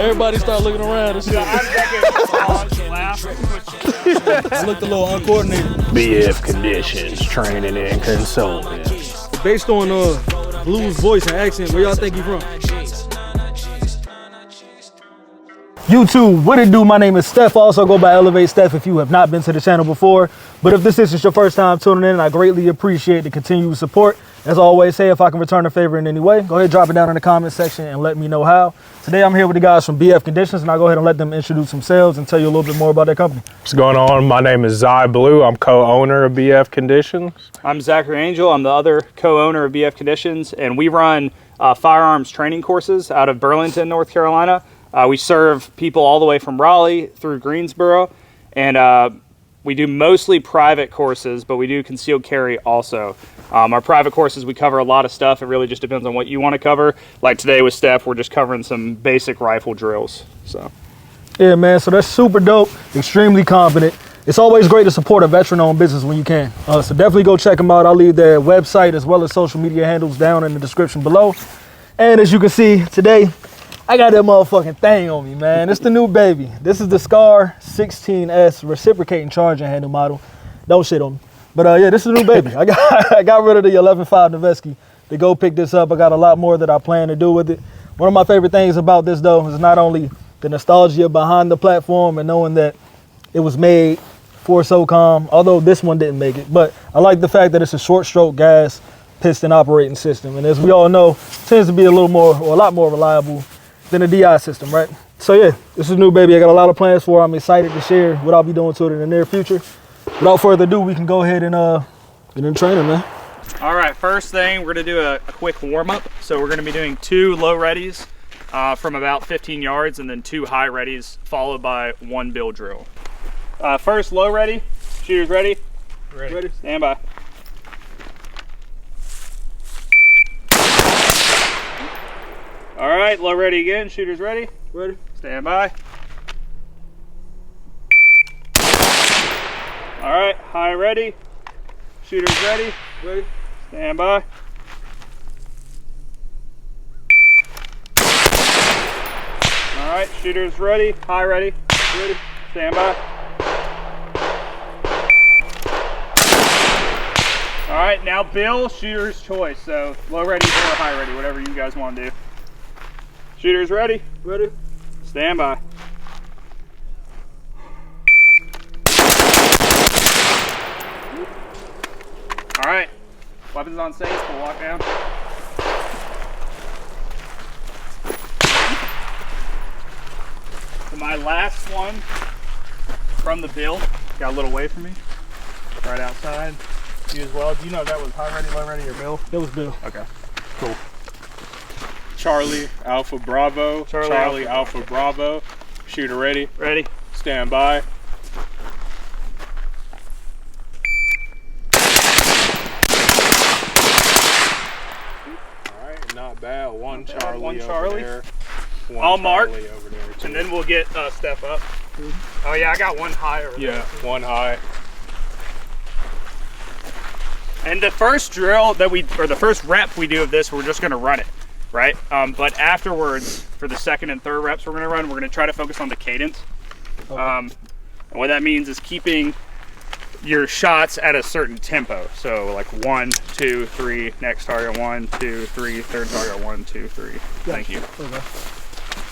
Everybody start looking around and shit. I looked a little uncoordinated. BF Conditions Training and Consulting. Based on Blue's voice and accent, where y'all think he from? YouTube, what it do? My name is Steph. I also go by Elevate Steph if you have not been to the channel before. But if this is your first time tuning in, I greatly appreciate the continued support. As I always say, if I can return a favor in any way, go ahead, drop it down in the comment section and let me know how. Today I'm here with the guys from BF Conditions, and I'll go ahead and let them introduce themselves and tell you a little bit more about their company. What's going on? My name is Zy Blue. I'm co-owner of BF Conditions. I'm Zachary Angel. I'm the other co-owner of BF Conditions, and we run firearms training courses out of Burlington, North Carolina. We serve people all the way from Raleigh through Greensboro, and we do mostly private courses, but we do concealed carry also. Our private courses, we cover a lot of stuff. It really just depends on what you want to cover. Like today with Steph, we're just covering some basic rifle drills. So, yeah, man, so that's super dope, extremely competent. It's always great to support a veteran-owned business when you can. So definitely go check them out. I'll leave their website as well as social media handles down in the description below. And as you can see, today, I got that motherfucking thing on me, man. It's the new baby. This is the SCAR 16S reciprocating charging handle model. Don't shit on me. But yeah, this is the new baby. I got rid of the 11.5 Noveski to go pick this up. I got a lot more that I plan to do with it. One of my favorite things about this though is not only the nostalgia behind the platform and knowing that it was made for SOCOM, although this one didn't make it, but I like the fact that it's a short stroke gas piston operating system. And as we all know, it tends to be a lot more reliable than a DI system, right? So yeah, this is new baby. I got a lot of plans for it. I'm excited to share what I'll be doing to it in the near future. Without further ado, we can go ahead and get in training, man. All right, first thing, we're gonna do a quick warm-up. So we're gonna be doing 2 low readies from about 15 yards and then 2 high readies followed by 1 bill drill. First low ready, shooters ready? Ready. Stand by. All right, low ready again, shooters ready? Ready. Stand by. All right, high ready, shooters ready? Ready. Stand by. All right, shooters ready, high ready? Ready. Stand by. All right, now bill, shooter's choice. So low ready or high ready, whatever you guys want to do. Shooters ready? Ready. Stand by. All right, weapons on safe, we'll walk down. So my last one from the bill, got a little away from me, right outside. You as well. Do you know if that was high ready, low ready, or bill? That was Bill. Okay, cool. Charlie Alpha Bravo. Charlie Alpha Bravo. Shooter ready. Ready. Stand by. Alright, not bad. One Charlie. One Charlie. Over there. I'll mark, Charlie over there too. and then we'll get step up. Oh yeah, I got one high over there. Yeah, one high. And the first drill that the first rep we do of this, we're just gonna run it, right? But afterwards, for the second and third reps we're gonna try to focus on the cadence. Okay. And what that means is keeping your shots at a certain tempo. So like 1, 2, 3, next target, 1, 2, 3, third target, 1, 2, 3. Thank you. Okay.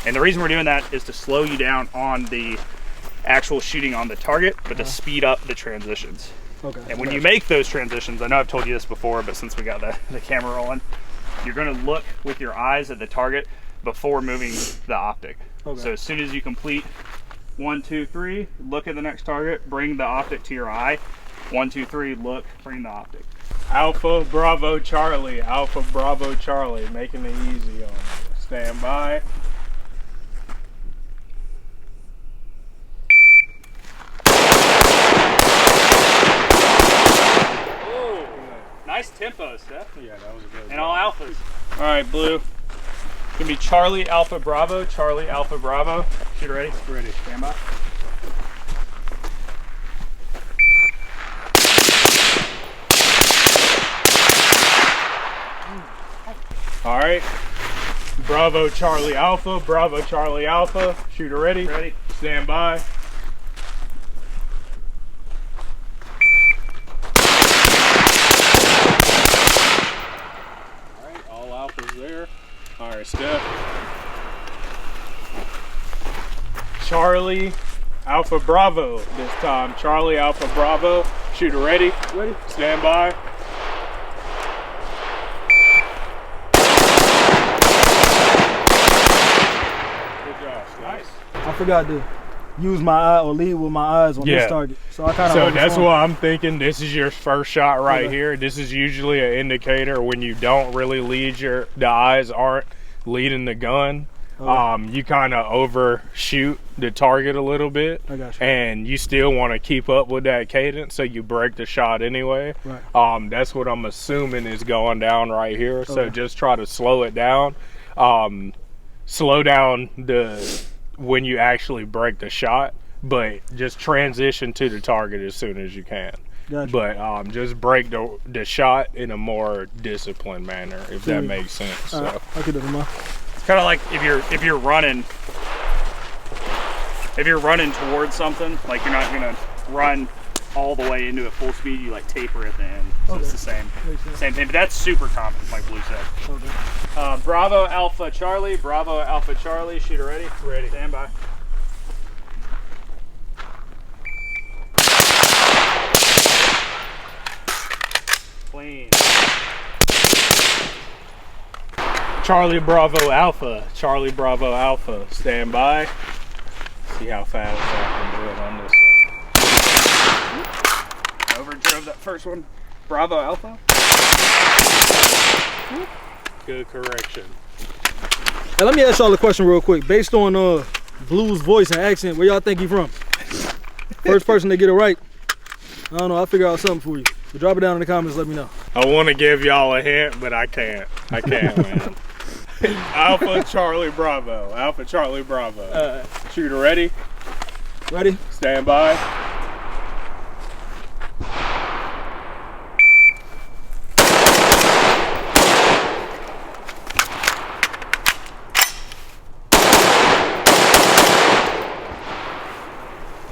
And the reason we're doing that is to slow you down on the actual shooting on the target, but to speed up the transitions. Okay. And when you make those transitions, I know I've told you this before, but since we got the camera rolling, you're gonna look with your eyes at the target before moving the optic. Okay. So as soon as you complete 1, 2, 3, look at the next target, bring the optic to your eye. 1, 2, 3, look, bring the optic. Alpha Bravo Charlie. Alpha Bravo Charlie. Making it easy on you. Stand by. Nice tempo, Steph. Yeah, that was a good And all alphas. All right, Blue. Gonna be Charlie Alpha Bravo, Charlie Alpha Bravo. Shooter ready? Ready. Stand by. All right. Bravo Charlie Alpha, Bravo Charlie Alpha. Shooter ready? Ready. Stand by. Alright, all alphas there. Alright, Steph. Charlie Alpha Bravo this time. Charlie Alpha Bravo. Shooter ready? Ready? Stand by. Good job, Steph. Nice. I forgot to use my eye or lead with my eyes on this target. So I kind of. So that's what I'm thinking. This is your first shot right Okay. here. This is usually an indicator when you don't really lead the eyes aren't leading the gun. Okay. You kind of overshoot the target a little bit. I got you. And you still want to keep up with that cadence, so you break the shot anyway. Right. That's what I'm assuming is going down right here. So Okay. just try to slow it down. Slow down when you actually break the shot, but just transition to the target as soon as you can. Gotcha. But just break the shot in a more disciplined manner, if that makes sense. All right. I'll get it tomorrow. It's kind of like if you're running towards something, like you're not gonna run all the way into it full speed. You like taper at the end. So it's the same thing. But that's super common, like Blue said. Okay. Bravo Alpha Charlie. Bravo Alpha Charlie. Shooter ready? Ready. Stand by. Clean. Charlie Bravo Alpha. Charlie Bravo Alpha. Stand by. See how fast I can do it on this one. Overdrove that first one. Bravo Alpha. Good correction. Hey, let me ask y'all a question real quick. Based on Blue's voice and accent, where y'all think he from? First person to get it right. I don't know. I'll figure out something for you. So drop it down in the comments. Let me know. I want to give y'all a hint, but I can't. I can't, man. Alpha Charlie Bravo. Alpha Charlie Bravo. Shooter ready? Ready? Stand by.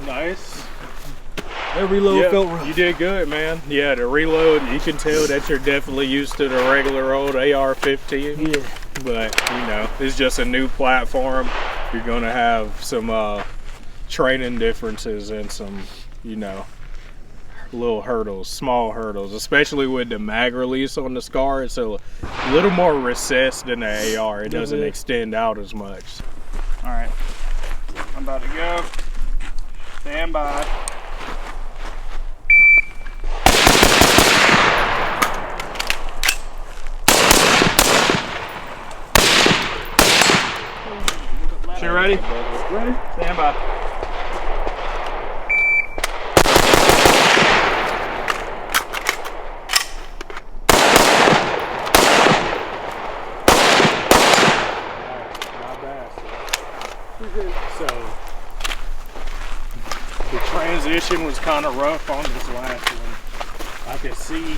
Nice. That reload Yeah, felt rough. you did good, man. Yeah, the reload, you can tell that you're definitely used to the regular old AR-15. Yeah. But, you know, it's just a new platform. You're going to have some training differences and some, you know, little hurdles, small hurdles, especially with the mag release on the SCAR. It's a little more recessed than the AR. It doesn't extend out as much. All right. I'm about to go. Stand by. You ready? Ready? Stand by. Not bad. So the transition was kind of rough on this last one. I could see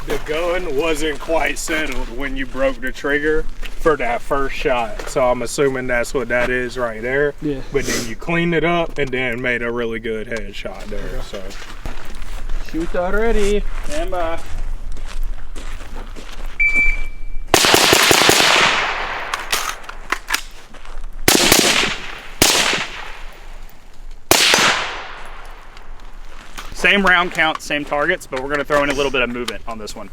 the gun wasn't quite settled when you broke the trigger for that first shot. So I'm assuming that's what that is right there. Yeah. But then you cleaned it up and then made a really good headshot there. Okay. So shoot that ready. Stand by. Same round count, same targets, but we're going to throw in a little bit of movement on this one.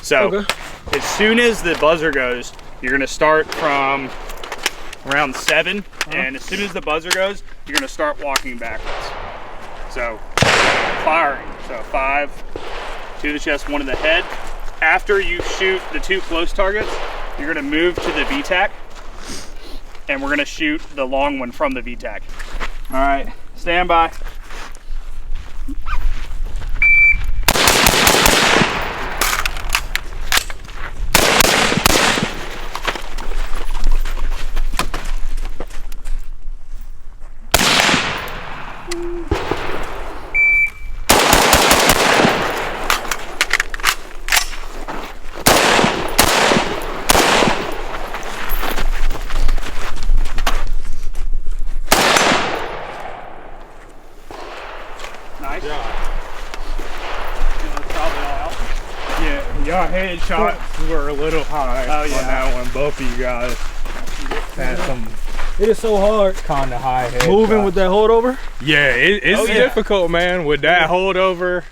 So as soon as the buzzer goes, you're going to start from round 7, and as soon as the buzzer goes, you're going to start walking backwards. So firing. So 5, 2 to the chest, 1 to the head. After you shoot the 2 close targets, you're going to move to the VTAC, and we're going to shoot the long one from the VTAC. All right, stand by. headshots were a little high on that one. Both of you guys had some It is so hard kind of high headshots. moving with that holdover. Yeah, it's difficult, man, with that holdover.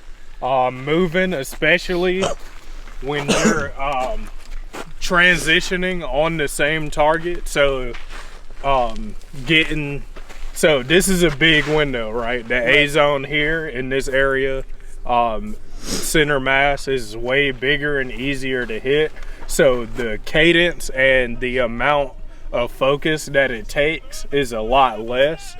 Moving, especially when you're transitioning on the same target. So so this is a big window, right? The A zone here in this area, center mass is way bigger and easier to hit. So the cadence and the amount of focus that it takes is a lot less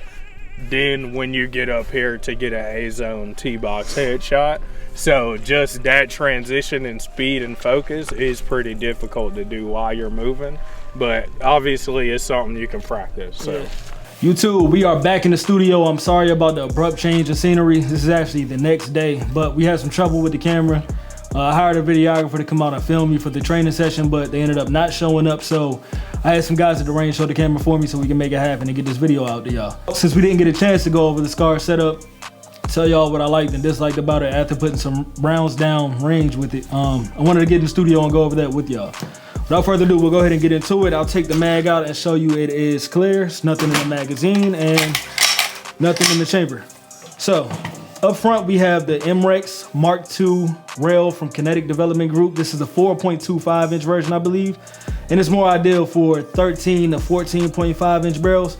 than when you get up here to get an A zone T-box headshot. So just that transition in speed and focus is pretty difficult to do while you're moving, but obviously it's something you can practice. So YouTube, we are back in the studio. I'm sorry about the abrupt change of scenery. This is actually the next day, but we had some trouble with the camera. I hired a videographer to come out and film me for the training session, but they ended up not showing up. So I had some guys at the range show the camera for me so we can make it happen and get this video out to y'all. Since we didn't get a chance to go over the SCAR setup, tell y'all what I liked and disliked about it after putting some rounds down range with it. I wanted to get in the studio and go over that with y'all. Without further ado, we'll go ahead and get into it. I'll take the mag out and show you it is clear. It's nothing in the magazine and nothing in the chamber. So up front, we have the MREX Mark II rail from Kinetic Development Group. This is the 4.25 inch version, I believe. And it's more ideal for 13 to 14.5 inch barrels.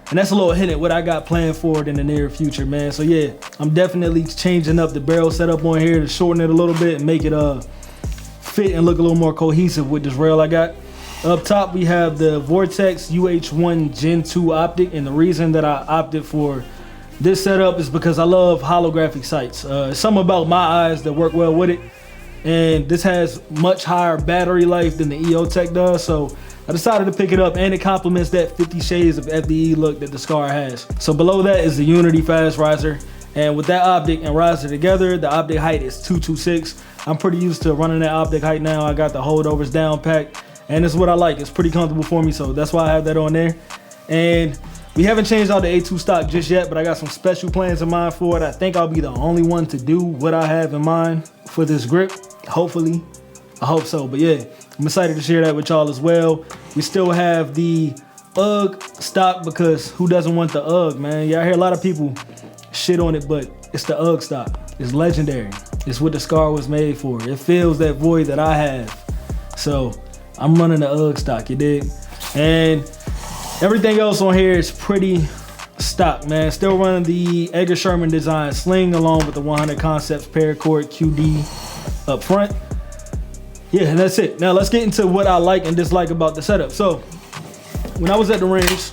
And that's a little hint at what I got planned for it in the near future, man. So yeah, I'm definitely changing up the barrel setup on here to shorten it a little bit and make it fit and look a little more cohesive with this rail I got. Up top, we have the Vortex UH1 Gen 2 optic. And the reason that I opted for this setup is because I love holographic sights. Something about my eyes that work well with it. And this has much higher battery life than the EOTech does. So I decided to pick it up, and it complements that 50 shades of FDE look that the SCAR has. So below that is the Unity fast riser. And with that optic and riser together, the optic height is 226. I'm pretty used to running that optic height now. I got the holdovers down packed, and it's what I like. It's pretty comfortable for me, so that's why I have that on there. And we haven't changed out the A2 stock just yet, but I got some special plans in mind for it. I think I'll be the only one to do what I have in mind for this grip. Hopefully, I hope so. But yeah, I'm excited to share that with y'all as well. We still have the UGG stock because who doesn't want the UGG, man? Yeah, I hear a lot of people shit on it, but it's the UGG stock. It's legendary. It's what the SCAR was made for. It fills that void that I have. So I'm running the UGG stock, you dig? And everything else on here is pretty stock, man. Still running the Edgar Sherman design sling along with the 100 Concepts paracord QD up front. Yeah, and that's it. Now let's get into what I like and dislike about the setup. So when I was at the range,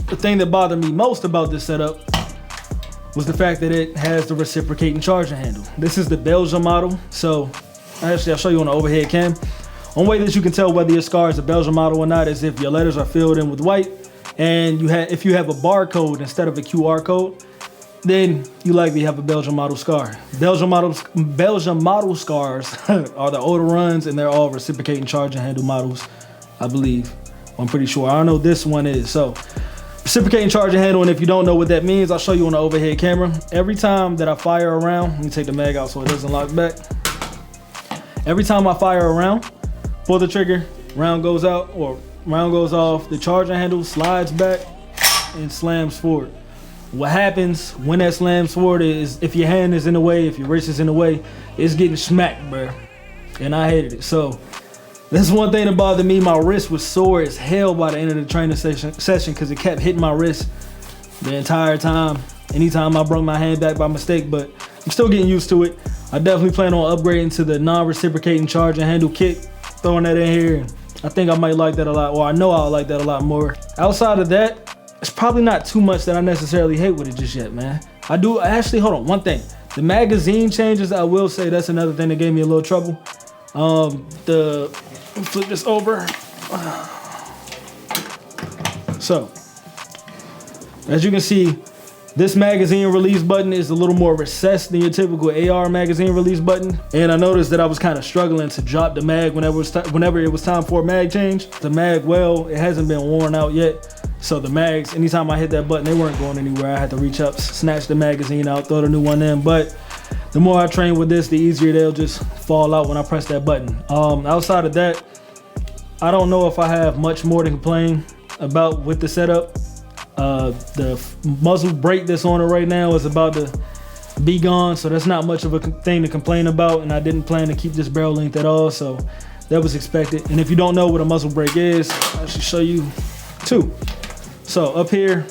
the thing that bothered me most about this setup was the fact that it has the reciprocating charging handle. This is the Belgium model. So actually I'll show you on the overhead cam. One way that you can tell whether your SCAR is a Belgium model or not is if your letters are filled in with white, and if you have a barcode instead of a QR code, then you likely have a Belgium model SCAR. Belgium model SCARs are the older runs, and they're all reciprocating charging handle models, I believe. I'm pretty sure. I don't know this one is. So reciprocating charging handle, and if you don't know what that means, I'll show you on the overhead camera. Every time that I fire around, let me take the mag out so it doesn't lock back. Every time I fire around, pull the trigger, round goes out or round goes off, the charging handle slides back and slams forward. What happens when that slams forward is if your hand is in the way, if your wrist is in the way, it's getting smacked, bro. And I hated it. So that's one thing that bothered me. My wrist was sore as hell by the end of the training session because it kept hitting my wrist the entire time. Anytime I brought my hand back by mistake, but I'm still getting used to it. I definitely plan on upgrading to the non-reciprocating charging handle kit, throwing that in here. I think I might like that a lot, or I know I'll like that a lot more. Outside of that, it's probably not too much that I necessarily hate with it just yet, man. I do actually, hold on, one thing. The magazine changes, I will say that's another thing that gave me a little trouble. Flip this over. So, as you can see, this magazine release button is a little more recessed than your typical AR magazine release button. And I noticed that I was kind of struggling to drop the mag whenever it was time for a mag change. The mag, well, it hasn't been worn out yet. So the mags, anytime I hit that button, they weren't going anywhere. I had to reach up, snatch the magazine out, throw the new one in. But the more I train with this, the easier they'll just fall out when I press that button. Outside of that, I don't know if I have much more to complain about with the setup. The muzzle brake that's on it right now is about to be gone, so that's not much of a thing to complain about, and I didn't plan to keep this barrel length at all, so that was expected. And if you don't know what a muzzle brake is, I should show you two. So up here,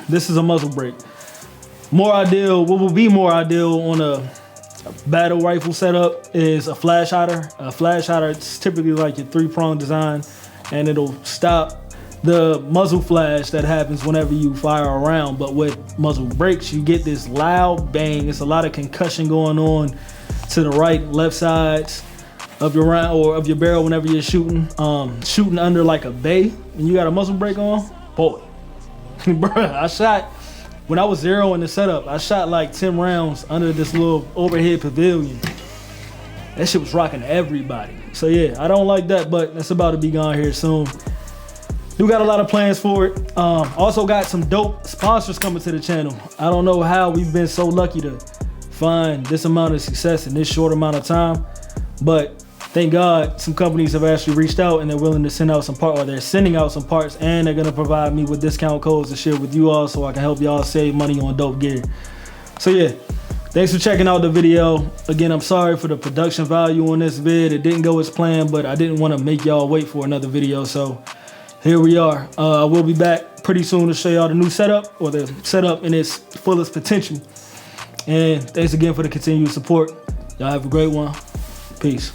this is a muzzle brake. More ideal, what will be more ideal on a battle rifle setup is a flash hider. A flash hider, it's typically like your 3-prong design, and it'll stop the muzzle flash that happens whenever you fire a round. But with muzzle brakes, you get this loud bang. It's a lot of concussion going on to the right, left sides of your round or of your barrel whenever you're shooting. Shooting under like a bay and you got a muzzle brake on, boy. Bruh, I shot, when I was zero in the setup, I shot like 10 rounds under this little overhead pavilion. That shit was rocking everybody. So yeah, I don't like that, but that's about to be gone here soon. Do got a lot of plans for it. Also got some dope sponsors coming to the channel. I don't know how we've been so lucky to find this amount of success in this short amount of time, but thank God some companies have actually reached out and they're willing to send out some parts, or they're sending out some parts, and they're gonna provide me with discount codes to share with you all so I can help y'all save money on dope gear. So yeah, thanks for checking out the video. Again, I'm sorry for the production value on this vid. It didn't go as planned, but I didn't want to make y'all wait for another video, so here we are. I will be back pretty soon to show y'all the new setup, or the setup in its fullest potential. And thanks again for the continued support. Y'all have a great one. Peace.